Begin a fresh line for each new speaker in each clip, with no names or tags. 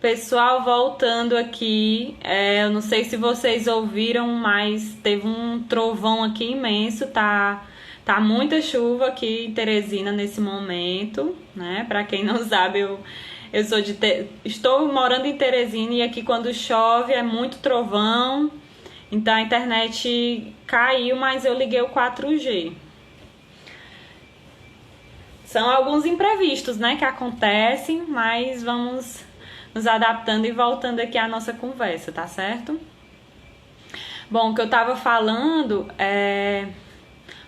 Pessoal, voltando aqui, eu não sei se vocês ouviram, mas teve um trovão aqui imenso, tá muita chuva aqui em Teresina nesse momento, né? Para quem não sabe, eu estou morando em Teresina e aqui quando chove é muito trovão, então a internet caiu, mas eu liguei o 4G. São alguns imprevistos, né, que acontecem, mas vamos nos adaptando e voltando aqui à nossa conversa, tá certo? Bom, o que eu tava falando é...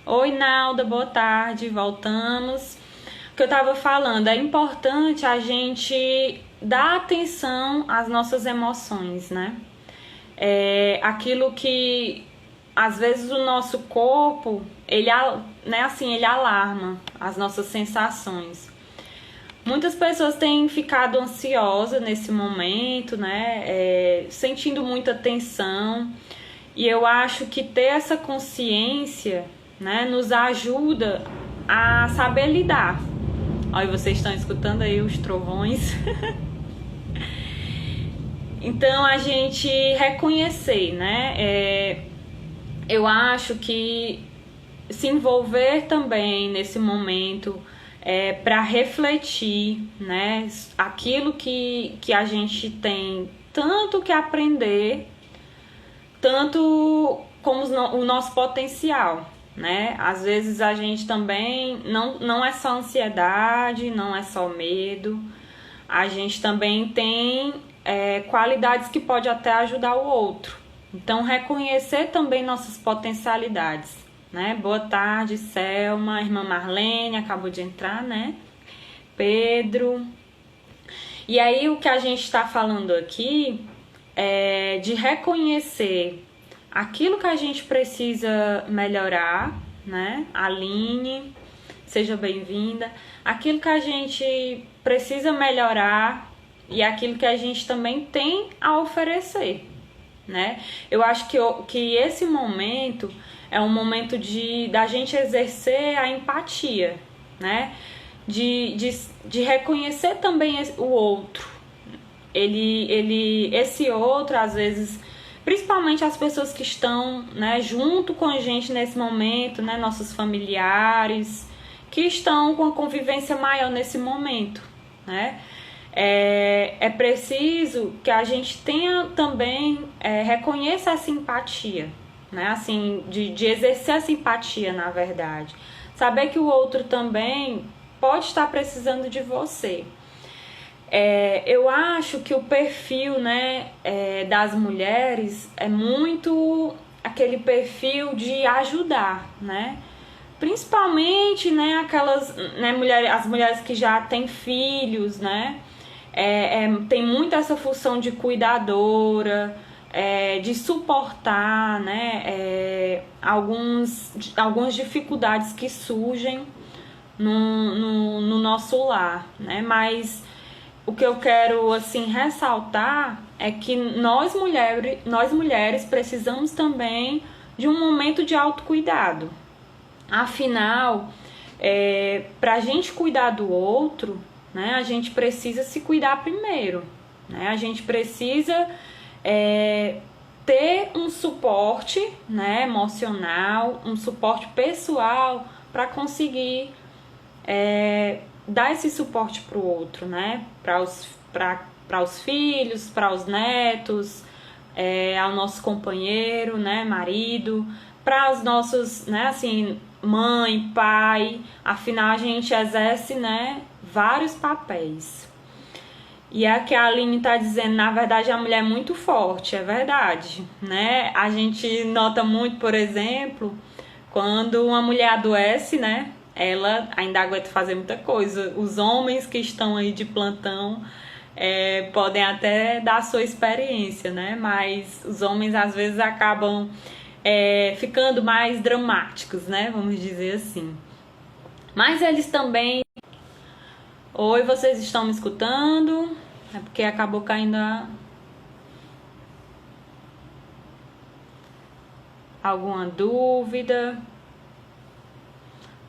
Oi, Nalda, boa tarde, voltamos. O que eu tava falando, é importante a gente dar atenção às nossas emoções, né? Aquilo que, às vezes, o nosso corpo, ele alarma as nossas sensações. Muitas pessoas têm ficado ansiosas nesse momento, né? Sentindo muita tensão. E eu acho que ter essa consciência, né, nos ajuda a saber lidar. Olha, vocês estão escutando aí os trovões. Então, a gente reconhecer, né? Eu acho que se envolver também nesse momento para refletir, né, aquilo que a gente tem tanto que aprender, tanto como o nosso potencial, né? Às vezes a gente também não é só ansiedade, não é só medo, a gente também tem qualidades que pode até ajudar o outro. Então, reconhecer também nossas potencialidades, né? Boa tarde, Selma, irmã Marlene, acabou de entrar, né? Pedro. E aí, o que a gente está falando aqui é de reconhecer aquilo que a gente precisa melhorar, né? Aline, seja bem-vinda. Aquilo que a gente precisa melhorar e aquilo que a gente também tem a oferecer, né? Eu acho que esse momento é um momento da gente exercer a empatia, né? De reconhecer também o outro. Esse outro, às vezes, principalmente as pessoas que estão, né, junto com a gente nesse momento, né? Nossos familiares, que estão com a convivência maior nesse momento, né? É preciso que a gente tenha também, reconheça a simpatia, né? Assim, de exercer a simpatia, na verdade. Saber que o outro também pode estar precisando de você. Eu acho que o perfil, né, das mulheres é muito aquele perfil de ajudar, né? Principalmente, né, aquelas, né, as mulheres que já têm filhos, né? Tem muito essa função de cuidadora, de suportar, né, algumas dificuldades que surgem no nosso lar, né? Mas o que eu quero assim ressaltar é que nós mulheres precisamos também de um momento de autocuidado. Afinal, para a gente cuidar do outro, né, a gente precisa se cuidar primeiro, né? A gente precisa ter um suporte, né, emocional, um suporte pessoal para conseguir dar esse suporte para o outro, né? Para os filhos, para os netos, ao nosso companheiro, né, marido, para os nossos, né, assim, mãe, pai. Afinal, a gente exerce, né, vários papéis. E é que a Aline está dizendo, na verdade, a mulher é muito forte, é verdade, né? A gente nota muito, por exemplo, quando uma mulher adoece, né? Ela ainda aguenta fazer muita coisa. Os homens que estão aí de plantão podem até dar a sua experiência, né? Mas os homens às vezes acabam ficando mais dramáticos, né? Vamos dizer assim. Mas eles também... Oi, vocês estão me escutando? É porque acabou caindo alguma dúvida?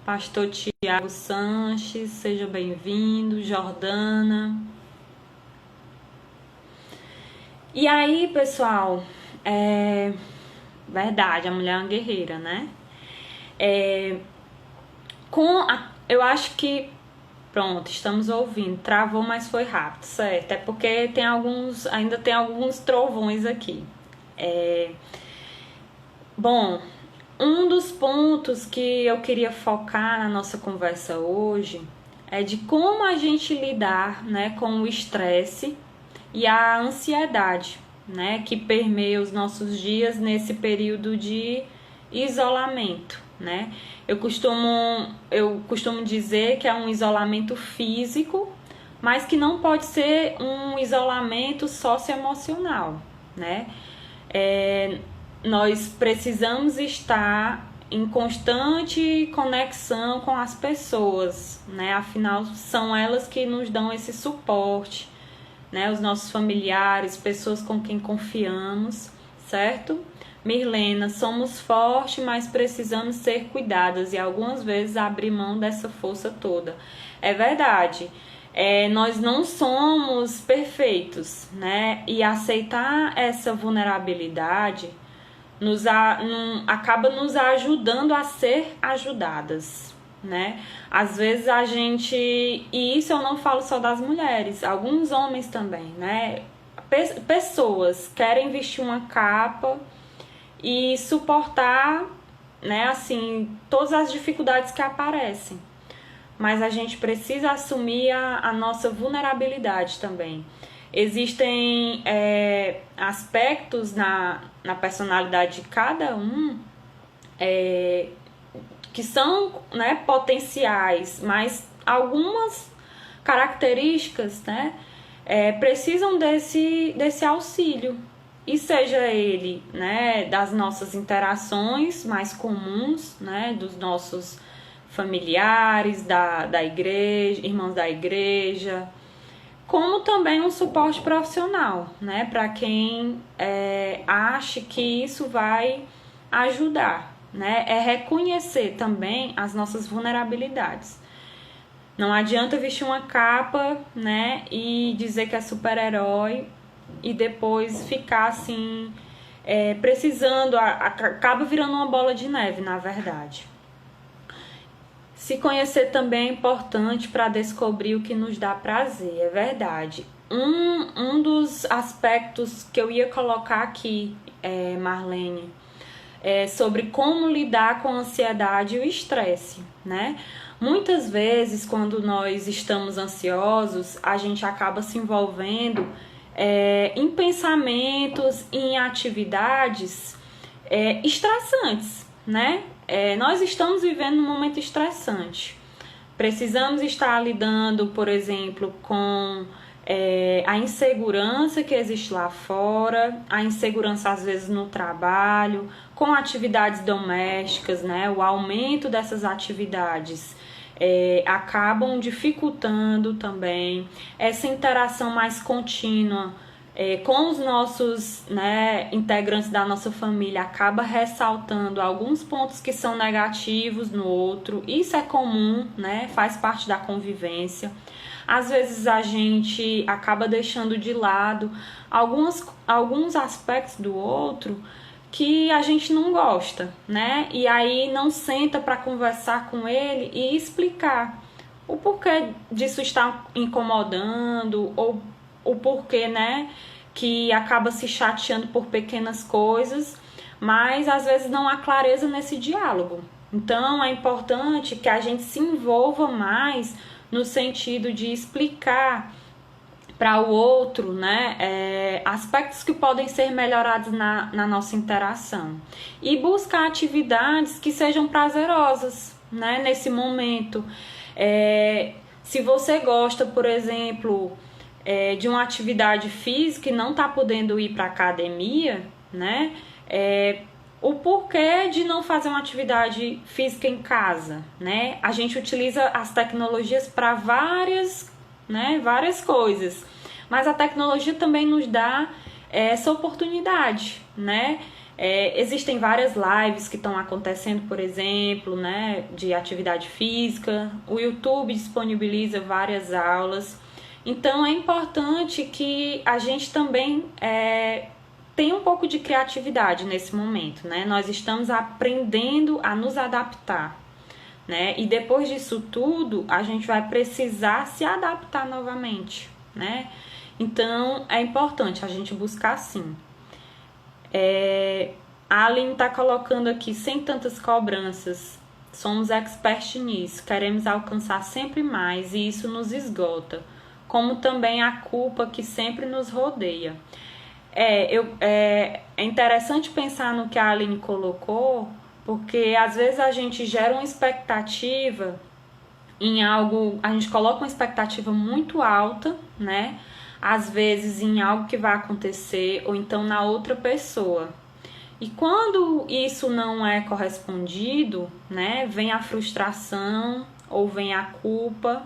Pastor Tiago Sanches, seja bem-vindo. Jordana. E aí, pessoal, verdade, a mulher é uma guerreira, né? Eu acho que, pronto, estamos ouvindo, travou, mas foi rápido, certo? É porque ainda tem alguns trovões aqui. Bom, um dos pontos que eu queria focar na nossa conversa hoje é de como a gente lidar, né, com o estresse e a ansiedade, né, que permeia os nossos dias nesse período de isolamento, né? Eu costumo dizer que é um isolamento físico, mas que não pode ser um isolamento socioemocional, né? Nós precisamos estar em constante conexão com as pessoas, né? Afinal, são elas que nos dão esse suporte, né? Os nossos familiares, pessoas com quem confiamos, certo? Mirlena, somos fortes, mas precisamos ser cuidadas e algumas vezes abrir mão dessa força toda. É verdade. Nós não somos perfeitos, né? E aceitar essa vulnerabilidade acaba nos ajudando a ser ajudadas, né? Às vezes e isso eu não falo só das mulheres, alguns homens também, né? Pessoas querem vestir uma capa e suportar, né, assim, todas as dificuldades que aparecem. Mas a gente precisa assumir a nossa vulnerabilidade também. Existem aspectos na personalidade de cada um que são, né, potenciais, mas algumas características, né, precisam desse auxílio. E seja ele, né, das nossas interações mais comuns, né, dos nossos familiares, da igreja, irmãos da igreja, como também um suporte profissional, né, para quem ache que isso vai ajudar, né, reconhecer também as nossas vulnerabilidades. Não adianta vestir uma capa, né, e dizer que é super-herói e depois ficar assim, precisando, acaba virando uma bola de neve, na verdade. Se conhecer também é importante para descobrir o que nos dá prazer, é verdade. Um dos aspectos que eu ia colocar aqui, Marlene, é sobre como lidar com a ansiedade e o estresse, né? Muitas vezes, quando nós estamos ansiosos, a gente acaba se envolvendo em pensamentos, em atividades estressantes, né? Nós estamos vivendo um momento estressante. Precisamos estar lidando, por exemplo, com a insegurança que existe lá fora, a insegurança às vezes no trabalho, com atividades domésticas, né? O aumento dessas atividades acabam dificultando também essa interação mais contínua com os nossos, né, integrantes da nossa família, acaba ressaltando alguns pontos que são negativos no outro. Isso é comum, né? Faz parte da convivência. Às vezes a gente acaba deixando de lado alguns aspectos do outro que a gente não gosta, né? E aí não senta para conversar com ele e explicar o porquê disso está incomodando ou o porquê, né, que acaba se chateando por pequenas coisas, mas às vezes não há clareza nesse diálogo. Então é importante que a gente se envolva mais no sentido de explicar para o outro, né, aspectos que podem ser melhorados na nossa interação e buscar atividades que sejam prazerosas, né, nesse momento. Se você gosta, por exemplo, de uma atividade física e não está podendo ir para a academia, né, o porquê de não fazer uma atividade física em casa, né? A gente utiliza as tecnologias para várias coisas, mas a tecnologia também nos dá essa oportunidade, né? Existem várias lives que estão acontecendo, por exemplo, né, de atividade física. O YouTube disponibiliza várias aulas Então é importante que a gente também tenha um pouco de criatividade nesse momento, né? Nós estamos aprendendo a nos adaptar, né? E depois disso tudo, a gente vai precisar se adaptar novamente, né? Então é importante a gente buscar sim. A Aline está colocando aqui, sem tantas cobranças, somos expert nisso, queremos alcançar sempre mais e isso nos esgota, como também a culpa que sempre nos rodeia. É interessante pensar no que a Aline colocou, porque às vezes a gente gera uma expectativa em algo, a gente coloca uma expectativa muito alta, né? Às vezes em algo que vai acontecer ou então na outra pessoa. E quando isso não é correspondido, né, vem a frustração ou vem a culpa.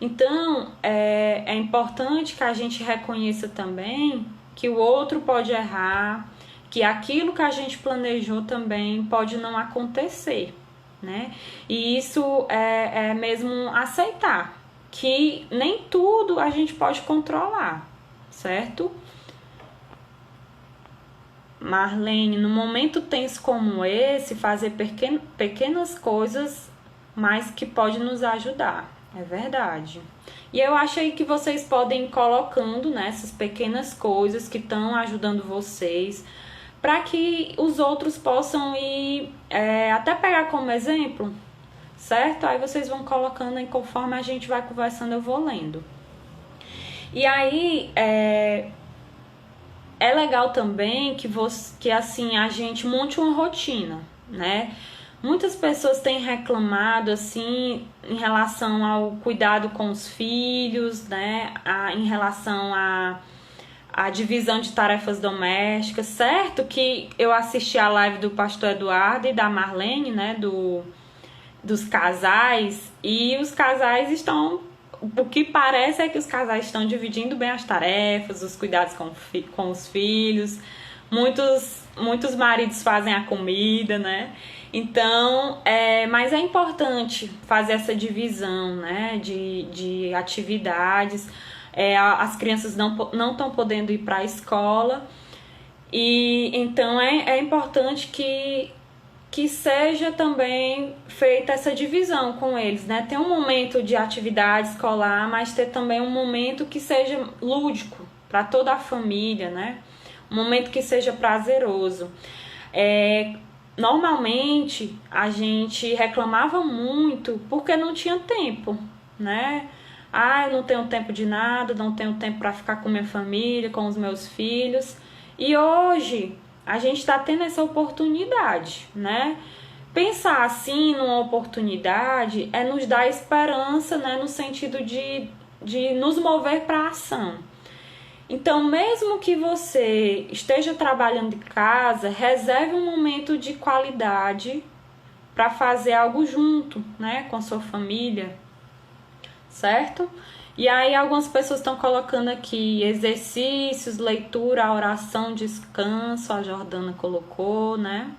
Então, é importante que a gente reconheça também que o outro pode errar, que aquilo que a gente planejou também pode não acontecer, né? E isso é mesmo aceitar que nem tudo a gente pode controlar, certo? Marlene, no momento tenso como esse, fazer pequenas coisas, mas que pode nos ajudar. É verdade. E eu acho aí que vocês podem ir colocando, né, essas pequenas coisas que estão ajudando vocês, para que os outros possam ir, até pegar como exemplo, certo? Aí vocês vão colocando e conforme a gente vai conversando, eu vou lendo. E aí, é legal também que assim, a gente monte uma rotina, né? Muitas pessoas têm reclamado, assim, em relação ao cuidado com os filhos, né? Em relação à divisão de tarefas domésticas. Certo que eu assisti a live do pastor Eduardo e da Marlene, né? Dos casais. E os casais estão... O que parece é que os casais estão dividindo bem as tarefas, os cuidados com os filhos. Muitos maridos fazem a comida, né? Então, mas é importante fazer essa divisão, né, de atividades. As crianças não estão podendo ir para a escola, e então é importante que seja também feita essa divisão com eles, né? Ter um momento de atividade escolar, mas ter também um momento que seja lúdico para toda a família, né? Um momento que seja prazeroso. Normalmente a gente reclamava muito porque não tinha tempo, né? Eu não tenho tempo de nada, não tenho tempo para ficar com minha família, com os meus filhos. E hoje a gente está tendo essa oportunidade, né? Pensar assim numa oportunidade é nos dar esperança, né? No sentido de nos mover para a ação. Então, mesmo que você esteja trabalhando de casa, reserve um momento de qualidade para fazer algo junto, né, com a sua família, certo? E aí algumas pessoas estão colocando aqui exercícios, leitura, oração, descanso, a Jordana colocou, né?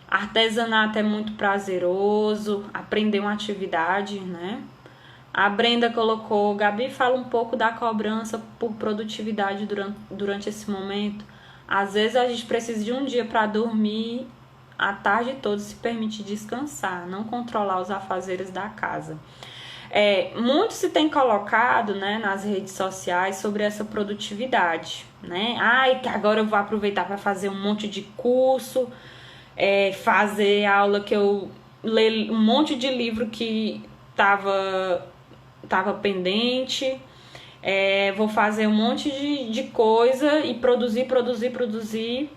Artesanato é muito prazeroso, aprender uma atividade, né? A Brenda colocou, Gabi, fala um pouco da cobrança por produtividade durante esse momento. Às vezes a gente precisa de um dia para dormir a tarde toda, se permitir descansar, não controlar os afazeres da casa. Muito se tem colocado, né, nas redes sociais sobre essa produtividade, né? Que agora eu vou aproveitar para fazer um monte de curso, fazer aula que eu leio um monte de livro que estava pendente, vou fazer um monte de coisa e produzir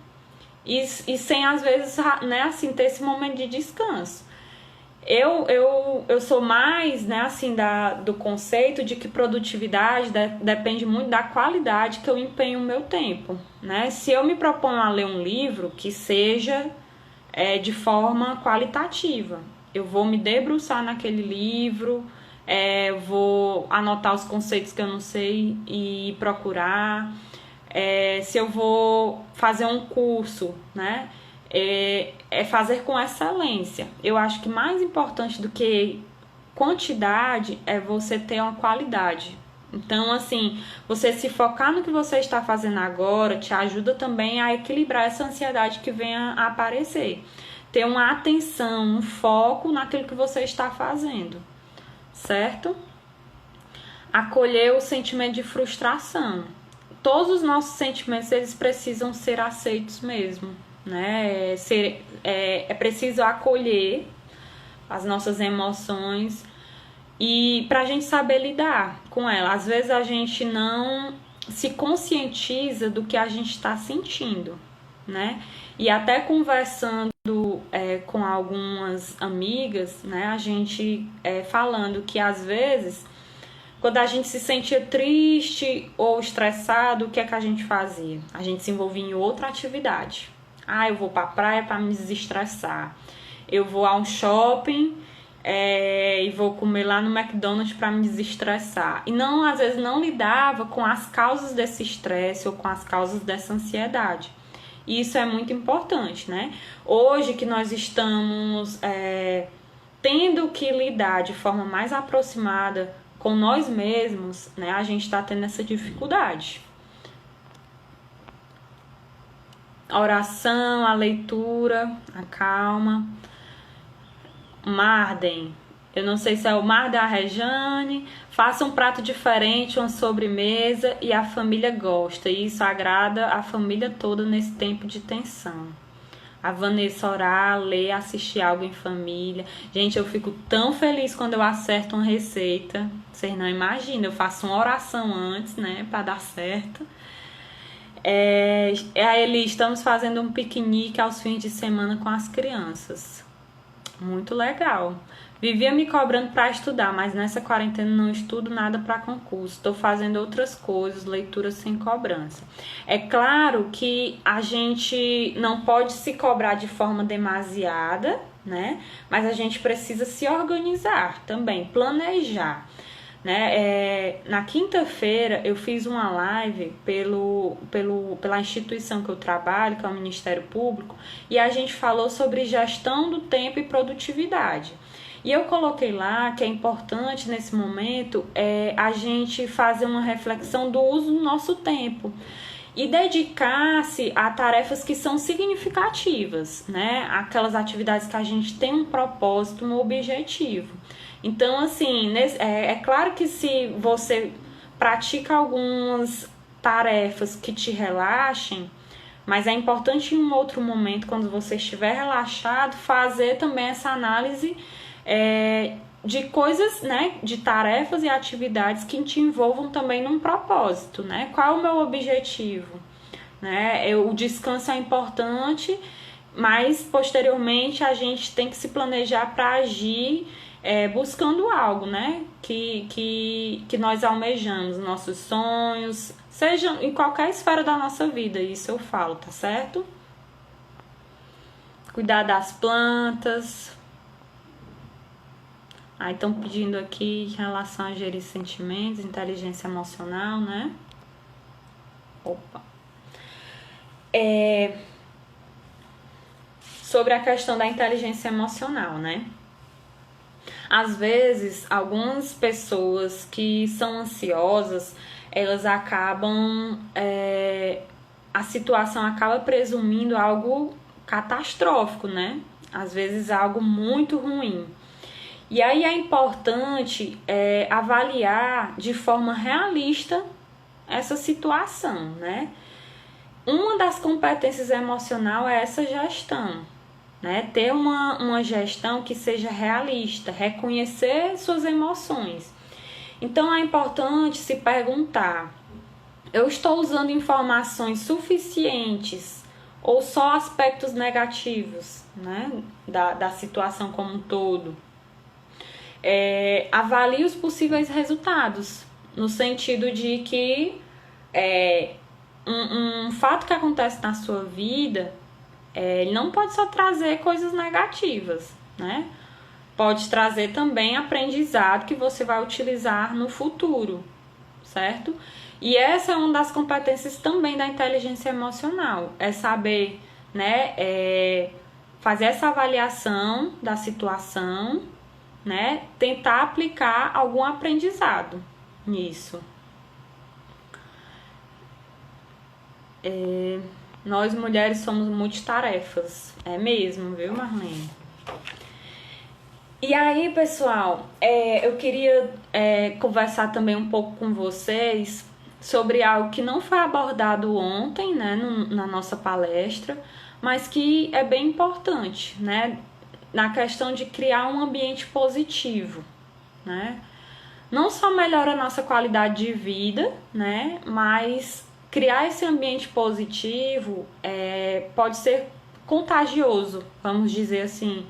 e sem às vezes, né, assim, ter esse momento de descanso. Eu sou mais, né, assim, do conceito de que produtividade depende muito da qualidade que eu empenho o meu tempo, né? Se eu me proponho a ler um livro que seja de forma qualitativa, eu vou me debruçar naquele livro, vou anotar os conceitos que eu não sei e procurar. Se eu vou fazer um curso, né, fazer com excelência. Eu acho que mais importante do que quantidade é você ter uma qualidade Então, assim, você se focar no que você está fazendo agora te ajuda também a equilibrar essa ansiedade que venha a aparecer. Ter uma atenção, um foco naquilo que você está fazendo, certo? Acolher o sentimento de frustração. Todos os nossos sentimentos, eles precisam ser aceitos mesmo, né? É preciso acolher as nossas emoções e pra gente saber lidar com ela. Às vezes a gente não se conscientiza do que a gente está sentindo, né? E até conversando com algumas amigas, né? A gente falando que às vezes, quando a gente se sentia triste ou estressado, o que é que a gente fazia? A gente se envolvia em outra atividade. Eu vou pra praia para me desestressar. Eu vou a um shopping e vou comer lá no McDonald's para me desestressar. E não, às vezes não lidava com as causas desse estresse ou com as causas dessa ansiedade. E isso é muito importante, né? Hoje que nós estamos tendo que lidar de forma mais aproximada com nós mesmos, né? A gente está tendo essa dificuldade. A oração, a leitura, a calma. Marden, eu não sei se é o Marden a Rejane, faça um prato diferente, uma sobremesa e a família gosta, e isso agrada a família toda nesse tempo de tensão. A Vanessa, orar, ler, assistir algo em família. Gente, eu fico tão feliz quando eu acerto uma receita, vocês não imaginam, eu faço uma oração antes, né, para dar certo. Aí estamos fazendo um piquenique aos fins de semana com as crianças. Muito legal. Vivia me cobrando para estudar, mas nessa quarentena não estudo nada para concurso. Estou fazendo outras coisas, leituras sem cobrança. É claro que a gente não pode se cobrar de forma demasiada, né? Mas a gente precisa se organizar também, planejar. Né? Na quinta-feira eu fiz uma live pela instituição que eu trabalho, que é o Ministério Público, e a gente falou sobre gestão do tempo e produtividade. E eu coloquei lá que é importante nesse momento a gente fazer uma reflexão do uso do nosso tempo e dedicar-se a tarefas que são significativas, né? Aquelas atividades que a gente tem um propósito, um objetivo. Então, assim, é claro que se você pratica algumas tarefas que te relaxem, mas é importante em um outro momento, quando você estiver relaxado, fazer também essa análise de coisas, né, de tarefas e atividades que te envolvam também num propósito, né? Qual é o meu objetivo? Né? O descanso é importante, mas posteriormente a gente tem que se planejar para agir buscando algo, né? Que nós almejamos, nossos sonhos, seja em qualquer esfera da nossa vida, isso eu falo, tá certo? Cuidar das plantas. Estão pedindo aqui em relação a gerir sentimentos, inteligência emocional, né? Opa. Sobre a questão da inteligência emocional, né? Às vezes, algumas pessoas que são ansiosas, elas acabam... a situação acaba presumindo algo catastrófico, né? Às vezes, algo muito ruim. E aí é importante avaliar de forma realista essa situação, né? Uma das competências emocionais é essa gestão, né? Ter uma gestão que seja realista, reconhecer suas emoções. Então é importante se perguntar: eu estou usando informações suficientes ou só aspectos negativos, né, da situação como um todo? Avalie os possíveis resultados, no sentido de que um fato que acontece na sua vida, ele não pode só trazer coisas negativas, né? Pode trazer também aprendizado que você vai utilizar no futuro, certo? E essa é uma das competências também da inteligência emocional, é saber, né, fazer essa avaliação da situação, né, tentar aplicar algum aprendizado nisso, Nós mulheres somos multitarefas. É mesmo, viu, Marlene? E aí, pessoal, eu queria conversar também um pouco com vocês sobre algo que não foi abordado ontem, né, na nossa palestra, mas que é bem importante, né, na questão de criar um ambiente positivo, né? Não só melhora a nossa qualidade de vida, né, mas criar esse ambiente positivo pode ser contagioso, vamos dizer assim,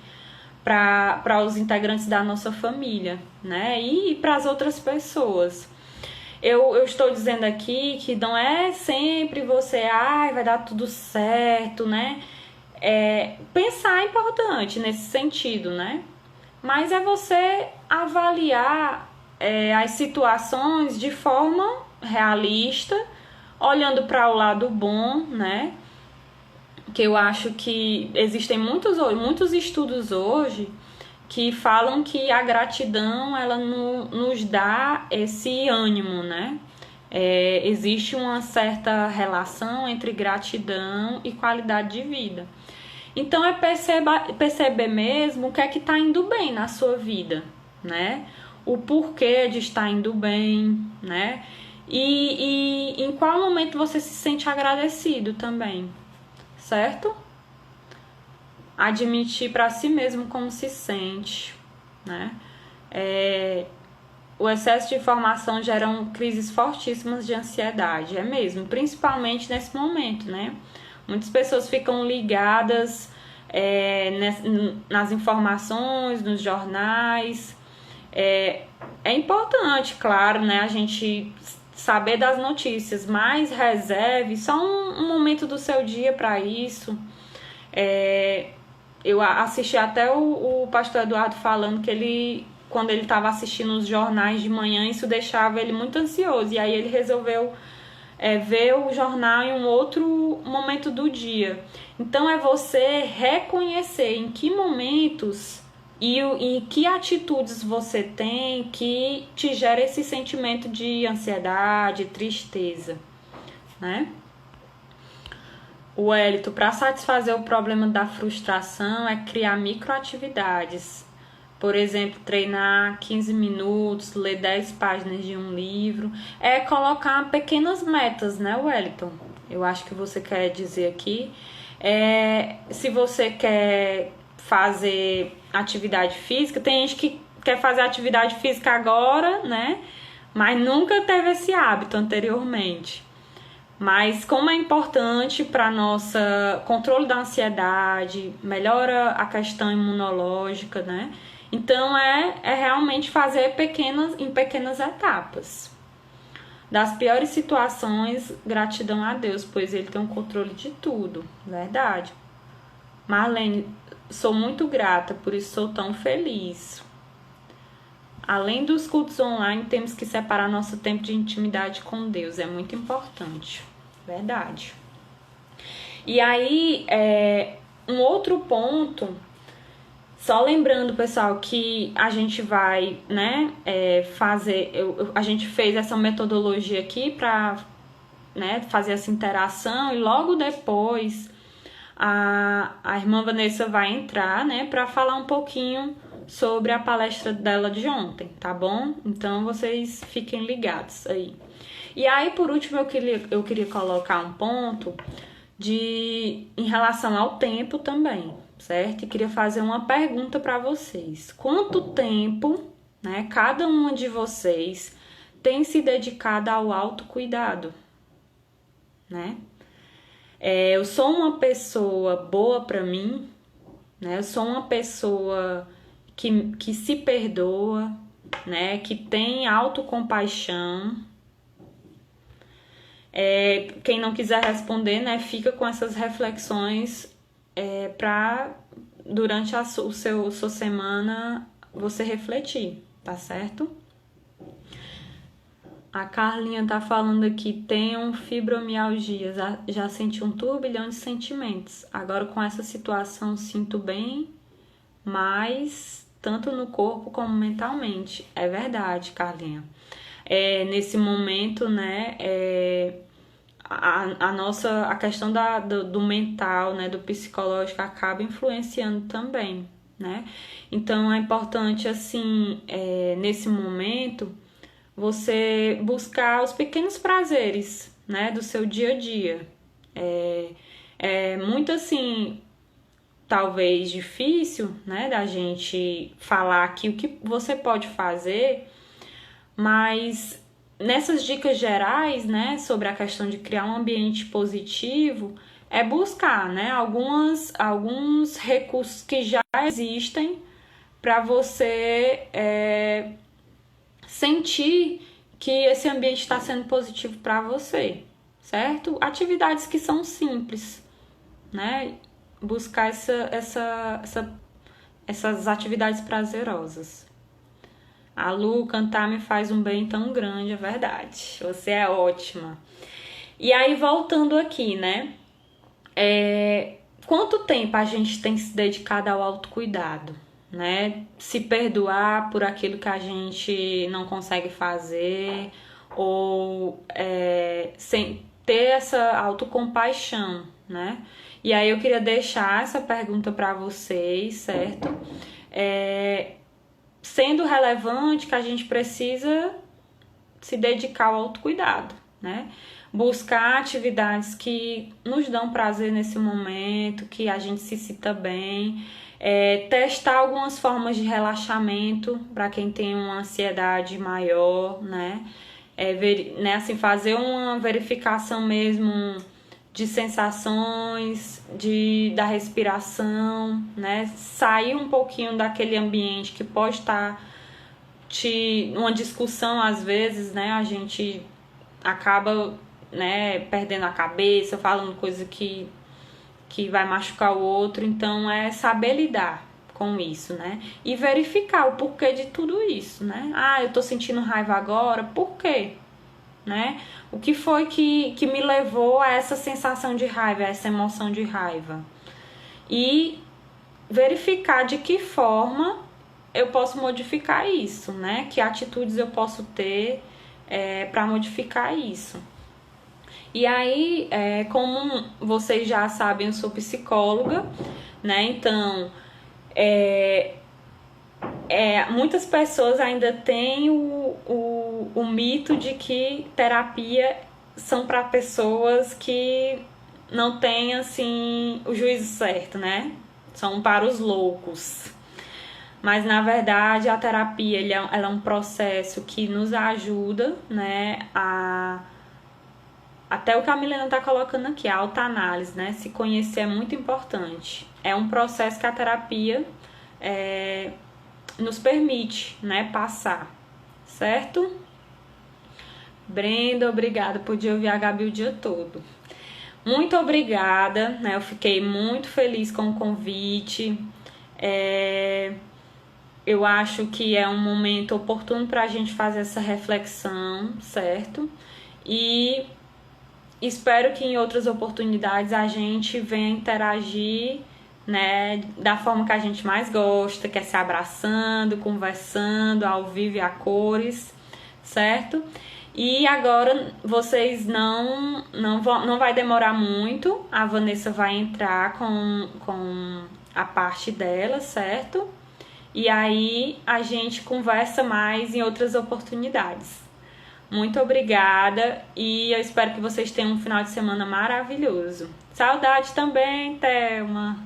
para os integrantes da nossa família, né, e para as outras pessoas. Eu estou dizendo aqui que não é sempre você, vai dar tudo certo, né? Pensar é importante nesse sentido, né? Mas é você avaliar as situações de forma realista, olhando para o lado bom, né? Que eu acho que existem muitos estudos hoje que falam que a gratidão ela nos dá esse ânimo, né? Existe uma certa relação entre gratidão e qualidade de vida. Então perceber mesmo o que é que está indo bem na sua vida, né? O porquê de estar indo bem, né? E em qual momento você se sente agradecido também, certo? Admitir para si mesmo como se sente, né? O excesso de informação gera crises fortíssimas de ansiedade, é mesmo, principalmente nesse momento, né? Muitas pessoas ficam ligadas nas informações, nos jornais. É importante, claro, né, a gente saber das notícias, mas reserve só um momento do seu dia para isso. Eu assisti até o pastor Eduardo falando que quando ele estava assistindo os jornais de manhã, isso deixava ele muito ansioso. E aí ele resolveu ver o jornal em um outro momento do dia. Então é você reconhecer em que momentos e que atitudes você tem que te gera esse sentimento de ansiedade, tristeza, né? O Wellington, para satisfazer o problema da frustração é criar microatividades. Por exemplo, treinar 15 minutos, ler 10 páginas de um livro. Colocar pequenas metas, né, Wellington? Eu acho que você quer dizer aqui. Se você quer fazer atividade física, tem gente que quer fazer atividade física agora, né? Mas nunca teve esse hábito anteriormente. Mas como é importante para nosso controle da ansiedade, melhora a questão imunológica, né? Então é realmente fazer em pequenas etapas. Das piores situações, gratidão a Deus, pois Ele tem o controle de tudo, verdade. Marlene, sou muito grata, por isso sou tão feliz. Além dos cultos online, temos que separar nosso tempo de intimidade com Deus. É muito importante. Verdade. E aí, um outro ponto, só lembrando, pessoal, que a gente vai, né, a gente fez essa metodologia aqui para, né, fazer essa interação e logo depois a irmã Vanessa vai entrar, né, para falar um pouquinho sobre a palestra dela de ontem, tá bom? Então vocês fiquem ligados aí. E aí, por último, eu queria colocar um ponto em relação ao tempo também, certo? E queria fazer uma pergunta para vocês. Quanto tempo, né, cada uma de vocês tem se dedicado ao autocuidado, né? Eu sou uma pessoa boa para mim, né? Eu sou uma pessoa que se perdoa, né? Que tem autocompaixão. Quem não quiser responder, né? Fica com essas reflexões para durante a sua semana você refletir, tá certo? A Carlinha tá falando aqui, tenho fibromialgia, já senti um turbilhão de sentimentos. Agora com essa situação sinto bem, mas tanto no corpo como mentalmente. É verdade, Carlinha. Nesse momento, né, a questão do mental, né, do psicológico acaba influenciando também, né? Então é importante, assim, nesse momento, você buscar os pequenos prazeres, né, do seu dia a dia. É muito, assim, talvez difícil, né, da gente falar aqui o que você pode fazer, mas nessas dicas gerais, né, sobre a questão de criar um ambiente positivo, é buscar, né, alguns recursos que já existem para você sentir que esse ambiente está sendo positivo para você, certo? Atividades que são simples, né? Buscar essas atividades prazerosas. A Lu, cantar me faz um bem tão grande, é verdade. Você é ótima. E aí, voltando aqui, né? Quanto tempo a gente tem se dedicado ao autocuidado, né? Se perdoar por aquilo que a gente não consegue fazer, ou sem ter essa autocompaixão, né? E aí eu queria deixar essa pergunta para vocês, certo? Sendo relevante que a gente precisa se dedicar ao autocuidado, né? Buscar atividades que nos dão prazer nesse momento, que a gente se sinta bem, testar algumas formas de relaxamento para quem tem uma ansiedade maior, né? Assim, fazer uma verificação mesmo de sensações, da respiração, né? Sair um pouquinho daquele ambiente que pode estar uma discussão às vezes, né? A gente acaba, né, perdendo a cabeça, falando coisa que vai machucar o outro. Então é saber lidar com isso, né? E verificar o porquê de tudo isso, né? Eu tô sentindo raiva agora, por quê? Né? O que foi que me levou a essa sensação de raiva, a essa emoção de raiva? E verificar de que forma eu posso modificar isso, né? Que atitudes eu posso ter para modificar isso. E aí, como vocês já sabem, eu sou psicóloga, né? Então, muitas pessoas ainda têm o mito de que terapia são para pessoas que não têm, assim, o juízo certo, né? São para os loucos. Mas, na verdade, a terapia ela é um processo que nos ajuda, né, até o que a Milena está colocando aqui, a autoanálise, né? Se conhecer é muito importante. É um processo que a terapia nos permite, né, passar, certo? Brenda, obrigada. Podia ouvir a Gabi o dia todo. Muito obrigada, né? Eu fiquei muito feliz com o convite. Eu acho que é um momento oportuno para a gente fazer essa reflexão, certo? E espero que em outras oportunidades a gente venha interagir, né, da forma que a gente mais gosta, que é se abraçando, conversando, ao vivo e a cores, certo? E agora vocês não vai demorar muito, a Vanessa vai entrar com a parte dela, certo? E aí a gente conversa mais em outras oportunidades. Muito obrigada e eu espero que vocês tenham um final de semana maravilhoso. Saudade também, Thelma.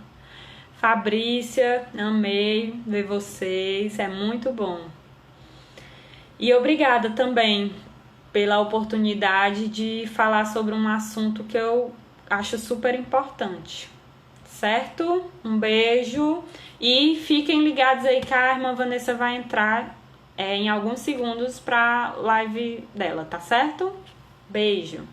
Fabrícia, amei ver vocês, é muito bom. E obrigada também pela oportunidade de falar sobre um assunto que eu acho super importante, certo? Um beijo e fiquem ligados aí que a irmã Vanessa vai entrar em alguns segundos para live dela, tá certo? Beijo!